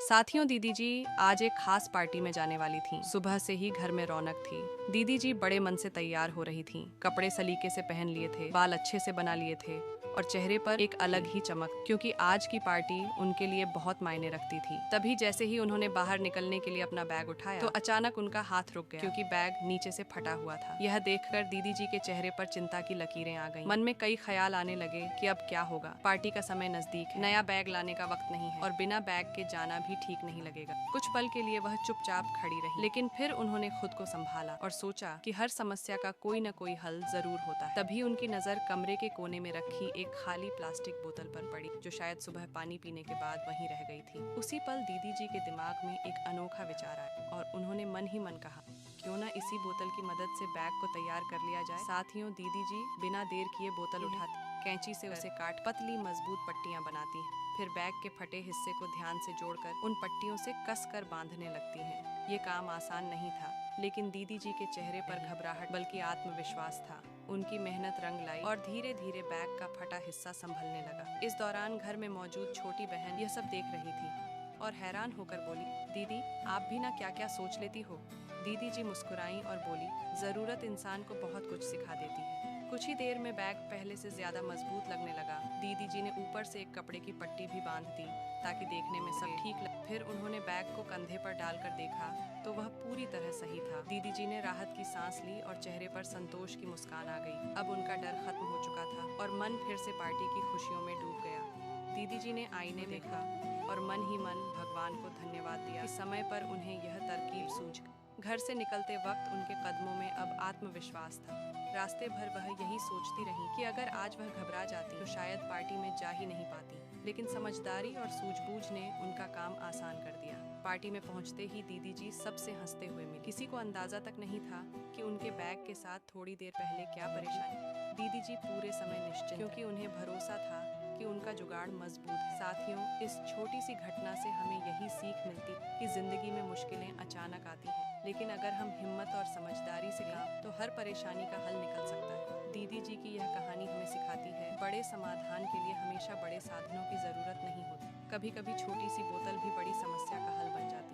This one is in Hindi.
साथियों, दीदी जी आज एक खास पार्टी में जाने वाली थीं। सुबह से ही घर में रौनक थी। दीदी जी बड़े मन से तैयार हो रही थीं। कपड़े सलीके से पहन लिए थे, बाल अच्छे से बना लिए थे और चेहरे पर एक अलग ही चमक, क्योंकि आज की पार्टी उनके लिए बहुत मायने रखती थी। तभी जैसे ही उन्होंने बाहर निकलने के लिए अपना बैग उठाया तो अचानक उनका हाथ रुक गया, क्योंकि बैग नीचे से फटा हुआ था। यह देखकर दीदी जी के चेहरे पर चिंता की लकीरें आ गईं। मन में कई ख्याल आने लगे कि अब क्या होगा। पार्टी का समय नजदीक है, नया बैग लाने का वक्त नहीं है और बिना बैग के जाना भी ठीक नहीं लगेगा। कुछ पल के लिए वह चुपचाप खड़ी रही, लेकिन फिर उन्होंने खुद को संभाला और सोचा कि हर समस्या का कोई न कोई हल जरूर होता है। तभी उनकी नजर कमरे के कोने में रखी एक खाली प्लास्टिक बोतल पर पड़ी, जो शायद सुबह पानी पीने के बाद वहीं रह गई थी। उसी पल दीदी जी के दिमाग में एक अनोखा विचार आया और उन्होंने मन ही मन कहा, क्यों ना इसी बोतल की मदद से बैग को तैयार कर लिया जाए। साथियों, दीदी जी बिना देर किए बोतल उठाती, कैंची से उसे काट पतली मजबूत पट्टियां बनाती हैं। फिर बैग के फटे हिस्से को ध्यान से जोड़कर उन पट्टियों से कसकर बांधने लगती हैं। ये काम आसान नहीं था, लेकिन दीदी जी के चेहरे पर घबराहट बल्कि आत्मविश्वास था। उनकी मेहनत रंग लाई और धीरे धीरे बैग का फटा हिस्सा संभलने लगा। इस दौरान घर में मौजूद छोटी बहन यह सब देख रही थी और हैरान होकर बोली, दीदी आप भी ना क्या क्या सोच लेती हो। दीदी जी मुस्कुराईं और बोली, जरूरत इंसान को बहुत कुछ सिखा देती है। कुछ ही देर में बैग पहले से ज्यादा मजबूत लगने लगा। दीदी जी ने ऊपर से एक कपड़े की पट्टी भी बांध दी ताकि देखने में सब ठीक लगे। फिर उन्होंने बैग को कंधे पर डालकर देखा तो वह पूरी तरह सही था। दीदी जी ने राहत की सांस ली और चेहरे पर संतोष की मुस्कान आ गई। अब उनका डर खत्म हो चुका था और मन फिर से पार्टी की खुशियों में डूब गया। दीदी जी ने आईने देखा और मन ही मन भगवान को धन्यवाद दिया कि समय पर उन्हें यह तरकीब सूझ गई। घर से निकलते वक्त उनके कदमों में अब आत्मविश्वास था। रास्ते भर वह यही सोचती रही कि अगर आज वह घबरा जाती तो शायद पार्टी में जा ही नहीं पाती, लेकिन समझदारी और सूझबूझ ने उनका काम आसान कर दिया। पार्टी में पहुंचते ही दीदी जी सबसे हंसते हुए मिली। किसी को अंदाजा तक नहीं था कि उनके बैग के साथ थोड़ी देर पहले क्या परेशानी। दीदी जी पूरे समय निश्चिंत, क्योंकि उन्हें भरोसा था कि उनका जुगाड़ मजबूत है। साथियों, इस छोटी सी घटना से हमें यही सीख मिलती कि जिंदगी में मुश्किलें अचानक आती हैं, लेकिन अगर हम हिम्मत और समझदारी से काम तो हर परेशानी का हल निकल सकता है। दीदी जी की यह कहानी हमें सिखाती है, बड़े समाधान के लिए हमेशा बड़े साधनों की जरूरत नहीं होती। कभी कभी छोटी सी बोतल भी बड़ी समस्या का हल बन जाती है।